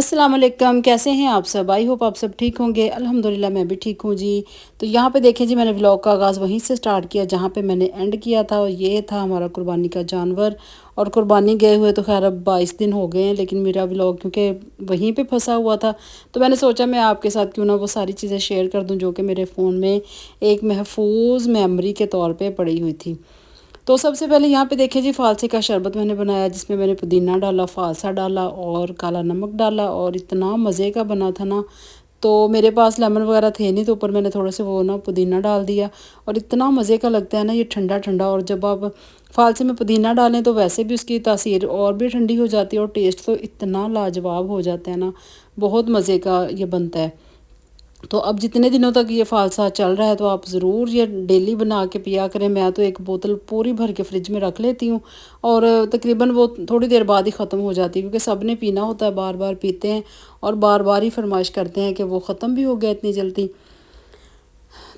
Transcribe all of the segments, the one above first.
अस्सलाम वालेकुम, कैसे हैं आप सब। आई होप आप सब ठीक होंगे। अल्हम्दुलिल्लाह मैं भी ठीक हूँ जी। तो यहाँ पे देखें जी, मैंने व्लॉग का आगाज़ वहीं से स्टार्ट किया जहाँ पे मैंने एंड किया था, और ये था हमारा कुर्बानी का जानवर। और कुर्बानी गए हुए तो खैर अब 22 दिन हो गए हैं, लेकिन मेरा व्लॉग क्योंकि वहीं पे फंसा हुआ था, तो मैंने सोचा मैं आपके साथ क्यों ना वो सारी चीज़ें शेयर कर दूँ जो कि मेरे फ़ोन में एक महफूज मेमोरी के तौर पर पड़ी हुई थी। तो सबसे पहले यहाँ पे देखिए जी, फालसे का शरबत मैंने बनाया, जिसमें मैंने पुदीना डाला, फालसा डाला और काला नमक डाला, और इतना मज़े का बना था ना। तो मेरे पास लेमन वगैरह थे नहीं, तो ऊपर मैंने थोड़े से वो ना पुदीना डाल दिया, और इतना मज़े का लगता है ना ये ठंडा ठंडा। और जब आप फालसे में पुदीना डालें तो वैसे भी उसकी तासीर और भी ठंडी हो जाती है, और टेस्ट तो इतना लाजवाब हो जाता है ना, बहुत मज़े का ये बनता है। तो अब जितने दिनों तक ये फालसा चल रहा है तो आप ज़रूर ये डेली बना के पिया करें। मैं तो एक बोतल पूरी भर के फ्रिज में रख लेती हूँ, और तकरीबन वो थोड़ी देर बाद ही ख़त्म हो जाती है, क्योंकि सब ने पीना होता है, बार बार पीते हैं और बार बार ही फरमाइश करते हैं कि वो ख़त्म भी हो गया इतनी जल्दी।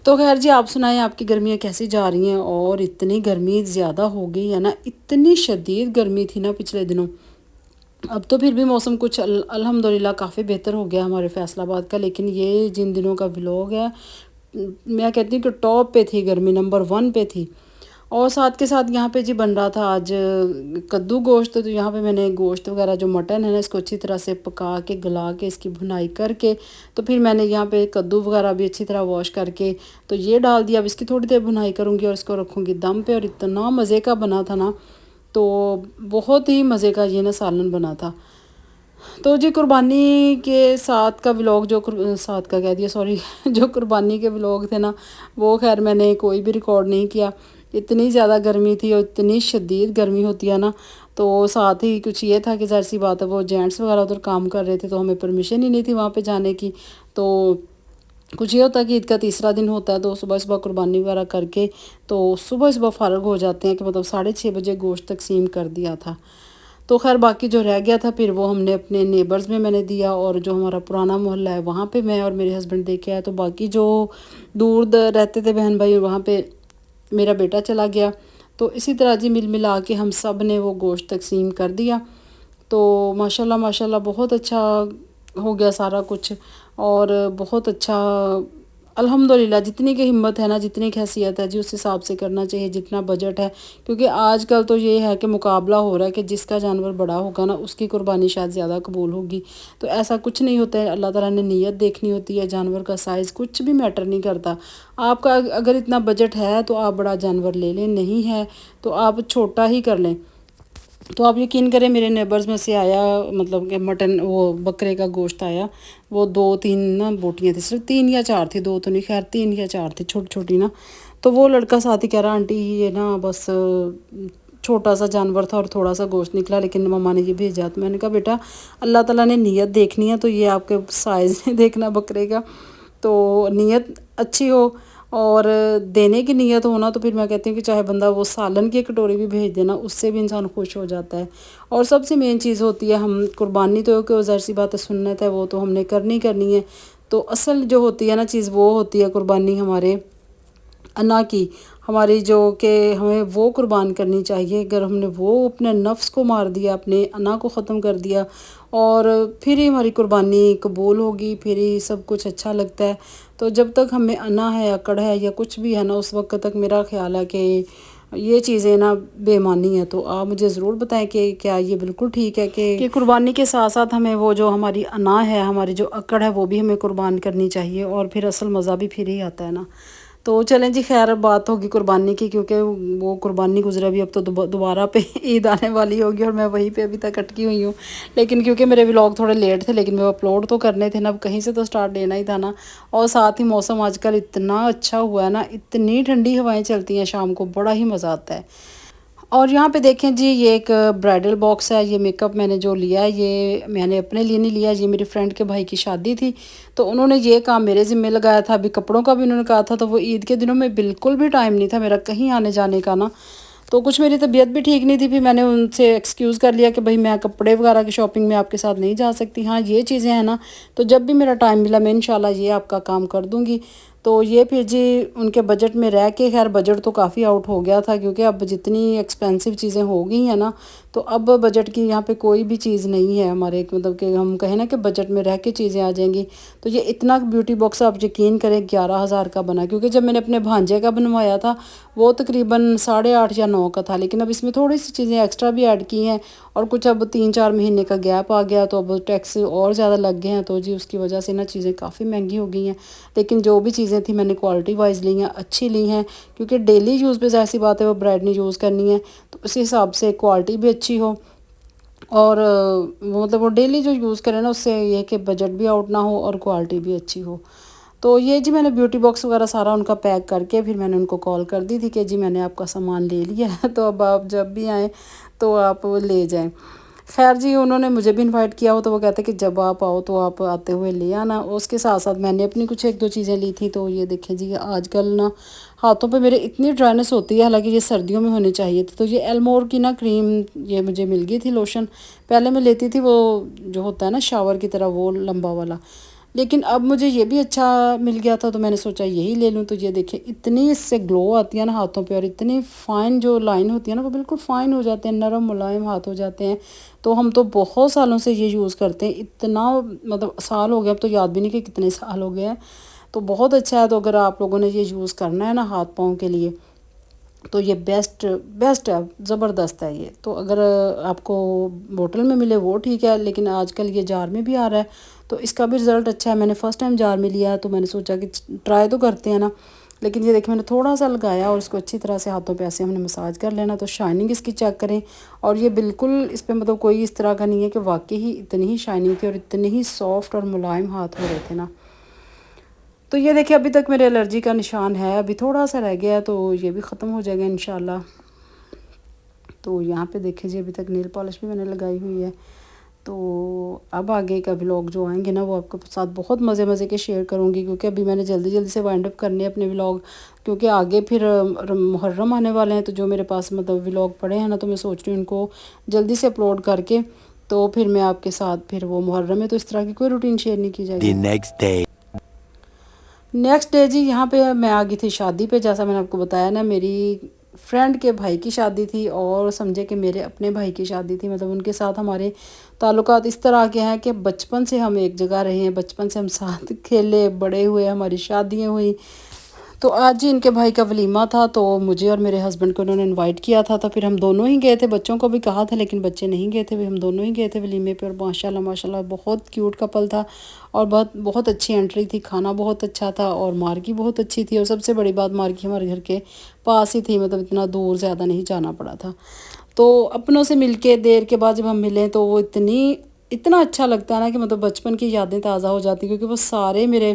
तो खैर जी, आप सुनाएं आपकी गर्मियाँ कैसी जा रही हैं। और इतनी गर्मी ज़्यादा हो गई है ना, इतनी शदीद गर्मी थी ना पिछले दिनों। अब तो फिर भी मौसम कुछ अल्हम्दुलिल्लाह काफ़ी बेहतर हो गया हमारे फैसलाबाद का, लेकिन ये जिन दिनों का व्लॉग है, मैं कहती हूँ कि टॉप पे थी, गर्मी नंबर 1 पे थी। और साथ के साथ यहाँ पे जी बन रहा था आज कद्दू गोश्त। तो यहाँ पे मैंने गोश्त वगैरह जो मटन है ना, इसको अच्छी तरह से पका के गला के इसकी भुनाई करके, तो फिर मैंने यहाँ पे कद्दू वगैरह भी अच्छी तरह वॉश करके तो ये डाल दिया। अब इसकी थोड़ी देर भुनाई करूँगी और इसको रखूँगी दम पे, और इतना मज़े का बना था ना, तो बहुत ही मज़े का ये ना सालन बना था। तो जी कुर्बानी के साथ का व्लॉग जो साथ का कह दिया, सॉरी जो कुर्बानी के व्लॉग थे ना, वो खैर मैंने कोई भी रिकॉर्ड नहीं किया। इतनी ज़्यादा गर्मी थी और इतनी शदीद गर्मी होती है ना, तो साथ ही कुछ ये था कि ज़ाहिर सी बात है वो जेंट्स वगैरह उधर काम कर रहे थे, तो हमें परमिशन ही नहीं थी वहाँ पे जाने की। तो कुछ ये होता है कि ईद का तीसरा दिन होता है, तो सुबह सुबह कुर्बानी वगैरह करके तो सुबह सुबह फ़ारग हो जाते हैं, कि मतलब 6:30 बजे गोश्त तकसीम कर दिया था। तो खैर बाकी जो रह गया था फिर वो हमने अपने नेबर्स में मैंने दिया, और जो हमारा पुराना मोहल्ला है वहाँ पे मैं और मेरे हस्बैंड दे के आए। तो बाकी जो दूर रहते थे बहन भाई, वहाँ पे मेरा बेटा चला गया। तो इसी तरह जी मिल मिला के हम सब ने वो गोश्त तकसीम कर दिया। तो माशाल्लाह माशाल्लाह बहुत अच्छा हो गया सारा कुछ, और बहुत अच्छा अल्हम्दुलिल्लाह। जितनी की हिम्मत है ना, जितनी की हैसियत है जी, उस हिसाब से करना चाहिए, जितना बजट है। क्योंकि आजकल तो ये है कि मुकाबला हो रहा है कि जिसका जानवर बड़ा होगा ना, उसकी कुर्बानी शायद ज़्यादा कबूल होगी। तो ऐसा कुछ नहीं होता है, अल्लाह ताला ने नीयत देखनी होती है। जानवर का साइज़ कुछ भी मैटर नहीं करता। आपका अगर इतना बजट है तो आप बड़ा जानवर ले लें, नहीं है तो आप छोटा ही कर लें। तो आप यकीन करें, मेरे नेबर्स में से आया, मतलब कि मटन वो बकरे का गोश्त आया। वो 2-3 ना बोटियाँ थी, सिर्फ 3 या 4 थी, 2 तो नहीं, खैर 3 या 4 थी, छोटी छोटी ना। तो वो लड़का साथ ही कह रहा, आंटी ये ना बस छोटा सा जानवर था और थोड़ा सा गोश्त निकला, लेकिन मम्मा ने ये भेजा। तो मैंने कहा बेटा, अल्लाह ताला ने नीयत देखनी है, तो ये आपके साइज़ नहीं देखना बकरे का। तो नीयत अच्छी हो और देने की नीयत हो ना, तो फिर मैं कहती हूँ कि चाहे बंदा वो सालन की कटोरी भी भेज देना, उससे भी इंसान खुश हो जाता है। और सबसे मेन चीज़ होती है, हम कुर्बानी तो कि ज़ाहिर सी बात है सुन्नत है, वो तो हमने करनी है। तो असल जो होती है ना चीज़, वो होती है कुर्बानी हमारे अना की, हमारी जो कि हमें वो कुर्बान करनी चाहिए। अगर हमने वो अपने नफ्स को मार दिया, अपने अना को ख़त्म कर दिया, और फिर ही हमारी कुर्बानी कबूल होगी, फिर ही सब कुछ अच्छा लगता है। तो जब तक हमें अना है, अकड़ है या कुछ भी है ना, उस वक्त तक मेरा ख्याल है कि ये चीज़ें ना बेमानी है। तो आप मुझे ज़रूर बताएं कि क्या ये बिल्कुल ठीक है कि कुर्बानी के साथ साथ हमें वो जो हमारी अना है, हमारी जो अकड़ है, वो भी हमें कुर्बान करनी चाहिए, और फिर असल मज़ा भी फिर ही आता है ना। तो चलें जी, खैर बात होगी कुर्बानी की, क्योंकि वो कुर्बानी गुजरा भी, अब तो दोबारा पे ईद आने वाली होगी, और मैं वहीं पे अभी तक अटकी हुई हूँ। लेकिन क्योंकि मेरे व्लॉग थोड़े लेट थे, लेकिन वो अपलोड तो करने थे ना, अब कहीं से तो स्टार्ट लेना ही था ना। और साथ ही मौसम आजकल इतना अच्छा हुआ है ना, इतनी ठंडी हवाएं चलती हैं शाम को, बड़ा ही मज़ा आता है। और यहाँ पे देखें जी, ये एक ब्राइडल बॉक्स है। ये मेकअप मैंने जो लिया है, ये मैंने अपने लिए नहीं लिया, ये मेरी फ्रेंड के भाई की शादी थी, तो उन्होंने ये काम मेरे ज़िम्मे लगाया था। अभी कपड़ों का भी उन्होंने कहा था, तो वो ईद के दिनों में बिल्कुल भी टाइम नहीं था मेरा कहीं आने जाने का ना। तो कुछ मेरी तबीयत भी ठीक नहीं थी, फिर मैंने उनसे एक्सक्यूज़ कर लिया कि भाई मैं कपड़े वगैरह की शॉपिंग में आपके साथ नहीं जा सकती। हाँ, ये चीज़ें हैं ना, तो जब भी मेरा टाइम मिला मैं इंशाल्लाह ये आपका काम कर दूँगी। تو یہ پھر جی ان کے بجٹ میں رہ کے، خیر بجٹ تو کافی آؤٹ ہو گیا تھا کیونکہ اب جتنی ایکسپینسو چیزیں ہو گئی ہیں نا، تو اب بجٹ کی یہاں پہ کوئی بھی چیز نہیں ہے ہمارے، مطلب کہ ہم کہیں نا کہ بجٹ میں رہ کے چیزیں آ جائیں گی۔ تو یہ اتنا بیوٹی باکس آپ یقین کریں 11,000 کا بنا، کیونکہ جب میں نے اپنے بھانجے کا بنوایا تھا وہ تقریباً 8.5 یا 9 کا تھا، لیکن اب اس میں تھوڑی سی چیزیں ایکسٹرا بھی ایڈ کی ہیں، اور کچھ اب 3-4 مہینے کا گیپ آ گیا تو اب ٹیکس اور زیادہ لگ گئے ہیں، تو جی اس کی وجہ سے نا چیزیں کافی مہنگی ہو گئی ہیں۔ لیکن جو بھی چیزیں تھیں میں نے کوالٹی وائز لی ہیں، اچھی لی ہیں، کیونکہ ڈیلی یوز پہ ظاہر سی بات ہے وہ برائڈ نے یوز کرنی ہے، تو اسی حساب سے کوالٹی بھی اچھی ہو، اور مطلب وہ ڈیلی جو یوز کرے نا اس سے یہ کہ بجٹ بھی آؤٹ نہ ہو اور کوالٹی بھی اچھی ہو۔ تو یہ جی میں نے بیوٹی باکس وغیرہ سارا ان کا پیک کر کے پھر میں نے ان کو کال کر دی تھی کہ جی میں نے آپ کا سامان لے لیا ہے، تو اب آپ جب بھی آئیں تو آپ وہ لے جائیں۔ خیر جی انہوں نے مجھے بھی انوائٹ کیا ہو، تو وہ کہتے کہ جب آپ آؤ تو آپ آتے ہوئے لے آنا۔ اس کے ساتھ ساتھ میں نے اپنی کچھ 1-2 چیزیں لی تھیں، تو یہ دیکھیں جی آج کل نا ہاتھوں پہ میرے اتنی ڈرائنس ہوتی ہے، حالانکہ یہ سردیوں میں ہونی چاہیے تھی، تو یہ ایلمور کی نا کریم یہ مجھے مل گئی تھی لوشن۔ پہلے میں لیتی تھی وہ جو ہوتا ہے نا شاور کی طرح وہ لمبا والا، لیکن اب مجھے یہ بھی اچھا مل گیا تھا تو میں نے سوچا یہی لے لوں۔ تو یہ دیکھیں اتنی اس سے گلو آتی ہے نا ہاتھوں پہ، اور اتنی فائن جو لائن ہوتی ہے نا وہ بالکل فائن ہو جاتے ہیں، نرم ملائم ہاتھ ہو جاتے ہیں۔ تو ہم تو بہت سالوں سے یہ یوز کرتے ہیں، اتنا مطلب سال ہو گیا، اب تو یاد بھی نہیں کہ کتنے سال ہو گئے ہیں، تو بہت اچھا ہے۔ تو اگر آپ لوگوں نے یہ یوز کرنا ہے نا ہاتھ پاؤں کے لیے تو یہ بیسٹ ہے، زبردست ہے یہ۔ تو اگر آپ کو بوٹل میں ملے وہ ٹھیک ہے، لیکن آج کل یہ جار میں بھی آ رہا ہے، تو اس کا بھی رزلٹ اچھا ہے۔ میں نے فرسٹ ٹائم جار میں لیا تو میں نے سوچا کہ ٹرائی تو کرتے ہیں نا، لیکن یہ دیکھیں میں نے تھوڑا سا لگایا اور اس کو اچھی طرح سے ہاتھوں پہ ایسے ہم نے مساج کر لینا، تو شائننگ اس کی چیک کریں، اور یہ بالکل اس پہ مطلب کوئی اس طرح کا نہیں ہے کہ واقعی ہی اتنی ہی شائننگ تھی اور اتنے ہی سافٹ اور ملائم ہاتھ ہو رہے تھے نا۔ تو یہ دیکھیں ابھی تک میرے الرجی کا نشان ہے، ابھی تھوڑا سا رہ گیا ہے تو یہ بھی ختم ہو جائے گا انشاءاللہ۔ تو یہاں پہ دیکھیں جی ابھی تک نیل پالش بھی میں نے لگائی ہوئی ہے۔ تو اب آگے کا ولاگ جو آئیں گے نا وہ آپ کے ساتھ بہت مزے کے شیئر کروں گی، کیونکہ ابھی میں نے جلدی سے وائنڈ اپ کرنے اپنے ولاگ، کیونکہ آگے پھر محرم آنے والے ہیں، تو جو میرے پاس مطلب ولاگ پڑے ہیں نا تو میں سوچ رہی ہوں ان کو جلدی سے اپلوڈ کر کے تو پھر میں آپ کے ساتھ پھر وہ محرم میں تو اس طرح کی کوئی روٹین شیئر نہیں کی جائے گی۔ نیکسٹ ڈے جی یہاں پہ میں آ گئی تھی شادی پہ، جیسا میں نے آپ کو بتایا نا میری فرینڈ کے بھائی کی شادی تھی، اور سمجھے کہ میرے اپنے بھائی کی شادی تھی، مطلب ان کے ساتھ ہمارے تعلقات اس طرح کے ہیں کہ بچپن سے ہم ایک جگہ رہے ہیں، بچپن سے ہم ساتھ کھیلے بڑے ہوئے، ہماری شادیاں ہوئی۔ تو آج جی ان کے بھائی کا ولیمہ تھا، تو مجھے اور میرے ہسبینڈ کو انہوں نے انوائٹ کیا تھا، تو پھر ہم دونوں ہی گئے تھے، بچوں کو بھی کہا تھا لیکن بچے نہیں گئے تھے، ہم دونوں ہی گئے تھے ولیمے پہ، اور ماشاءاللہ بہت کیوٹ کپل تھا، اور بہت اچھی انٹری تھی، کھانا بہت اچھا تھا، اور مارکی بہت اچھی تھی، اور سب سے بڑی بات مارکی ہمارے گھر کے پاس ہی تھی، مطلب اتنا دور زیادہ نہیں جانا پڑا تھا۔ تو اپنوں سے مل کے دیر کے بعد جب ہم ملیں تو وہ اتنا اچھا لگتا ہے نا کہ مطلب بچپن کی یادیں تازہ ہو جاتی، کیونکہ وہ سارے میرے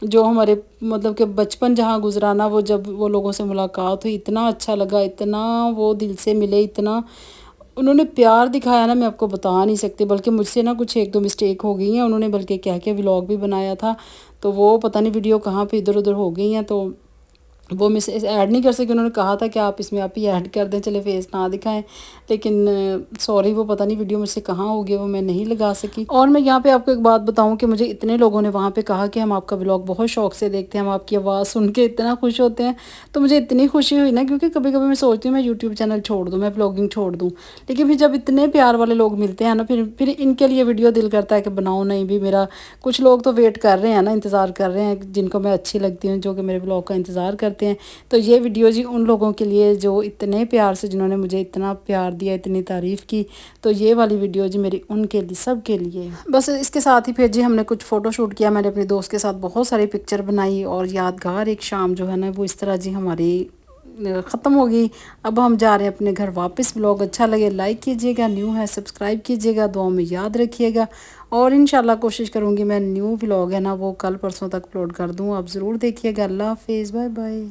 جو ہمارے مطلب کہ بچپن جہاں گزرانا، وہ جب وہ لوگوں سے ملاقات ہوئی اتنا اچھا لگا، اتنا وہ دل سے ملے، اتنا انہوں نے پیار دکھایا نا میں آپ کو بتا نہیں سکتی، بلکہ مجھ سے نا کچھ 1-2 مسٹیک ہو گئی ہیں، انہوں نے بلکہ کہہ کے ولاگ بھی بنایا تھا، تو وہ پتہ نہیں ویڈیو کہاں پہ ادھر ادھر ہو گئی ہیں، تو وہ میں سے ایڈ نہیں کر سکی، انہوں نے کہا تھا کہ آپ اس میں آپ ہی ایڈ کر دیں، چلے فیس نہ دکھائیں، لیکن سوری وہ پتہ نہیں ویڈیو مجھ سے کہاں ہو گیا، وہ میں نہیں لگا سکی۔ اور میں یہاں پہ آپ کو ایک بات بتاؤں کہ مجھے اتنے لوگوں نے وہاں پہ کہا کہ ہم آپ کا ولاگ بہت شوق سے دیکھتے ہیں، ہم آپ کی آواز سن کے اتنا خوش ہوتے ہیں، تو مجھے اتنی خوشی ہوئی نا، کیونکہ کبھی میں سوچتی ہوں میں یوٹیوب چینل چھوڑ دوں، میں ولاگنگ چھوڑ دوں، لیکن پھر جب اتنے پیار والے لوگ ملتے ہیں نا پھر ان کے لیے ویڈیو دل کرتا ہے کہ بناؤ، نہیں بھی میرا کچھ لوگ تو ویٹ کر رہے ہیں نا، انتظار کر رہے ہیں، جن کو میں اچھی لگتی ہوں، جو کہ میرے ولاگ کا انتظار کرتے ہیں، تو یہ ویڈیو جی ان لوگوں کے لیے جو اتنے پیار سے جنہوں نے مجھے اتنا پیار دیا، اتنی تعریف کی، تو یہ والی ویڈیو جی میری ان کے لیے سب کے لیے۔ بس اس کے ساتھ ہی پھر جی ہم نے کچھ فوٹو شوٹ کیا، میں نے اپنے دوست کے ساتھ بہت ساری پکچر بنائی، اور یادگار ایک شام جو ہے نا وہ اس طرح جی ہماری ختم ہو گئی۔ اب ہم جا رہے ہیں اپنے گھر واپس۔ ولاگ اچھا لگے لائک کیجیے گا، نیو ہے سبسکرائب کیجیے گا، دعاؤں میں یاد رکھیے گا، اور انشاءاللہ کوشش کروں گی میں نیو ولاگ ہے نا وہ کل پرسوں تک اپلوڈ کر دوں، آپ ضرور دیکھیے گا۔ اللہ حافظ، بائے بائے۔